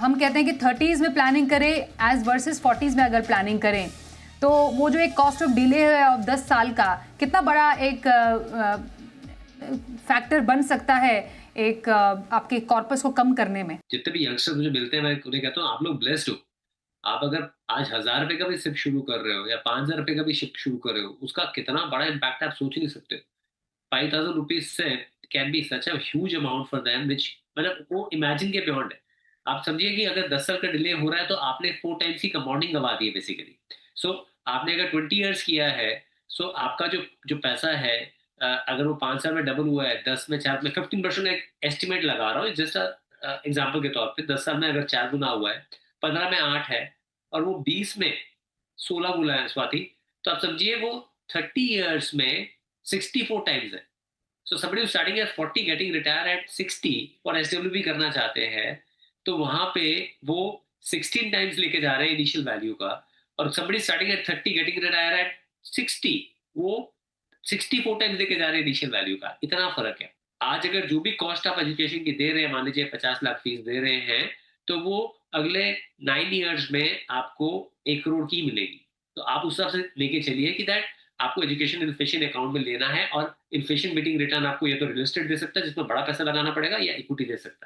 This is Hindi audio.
हम कहते हैं कि 30s में प्लानिंग करें एज वर्सेस 40s में अगर प्लानिंग करें तो वो जो एक कॉस्ट ऑफ डिले है ऑफ 10 साल का कितना बड़ा एक फैक्टर बन सकता है एक आपके कॉर्पस को कम करने में। जितने भी यंगस्टर्स मुझे मिलते हैं मैं उन्हें कहता हूँ आप लोग ब्लेस्ड हो। आप अगर आज 1000 रुपए का भी शिफ्ट शुरू कर रहे हो या 5000 रुपए का भी शिफ्ट शुरू कर रहे हो, उसका कितना बड़ा इम्पैक्ट आप सोच ही नहीं सकते। 5000 रुपीज से can be such a huge amount for them which मतलब वो इमेजिन के बियॉन्ड है। आप समझिए कि अगर 10 साल का डिले हो रहा है तो आपने 4 टाइम्स की कंपाउंडिंग गवा दी है बेसिकली। सो आपने अगर 20 ईयर्स किया है, सो आपका जो जो पैसा है, अगर वो 5 साल में डबल हुआ है, 10 में 4 में 15% एक एस्टिमेट लगा रहा हूँ जस्ट एग्जाम्पल के तौर पे। 10 साल में अगर 4 गुना हुआ है, 15 में 8 है, और वो 20 में 16 गुना है स्वाति, तो आप समझिए वो 30 ईयर्स में 64 टाइम्स है। सो somebody who's starting at 40 getting retire at 60 और एसडब्ल्यूबी करना चाहते हैं, तो वहां पे वो 16 टाइम्स लेके जा रहे हैं इनिशियल वैल्यू का। और somebody starting at 30 getting retire at 60, वो 64 टाइम्स लेके जा रहे हैं इनिशियल वैल्यू का। इतना फर्क है। आज अगर जो भी कॉस्ट आप एजुकेशन की दे रहे हैं, मान लीजिए 50 लाख फीस दे रहे हैं, तो वो अगले 9 ईयर्स में आपको 1 करोड़ की मिलेगी। तो आप उस हिसाब से लेके चलिए कि दैट आपको एजुकेशन इन्फ्लेशन अकाउंट में लेना है, और इन्फ्लेशन बीटिंग रिटर्न आपको या तो रियल एस्टेट दे सकता है जिसमें बड़ा पैसा लगाना पड़ेगा, या इक्विटी दे सकता है।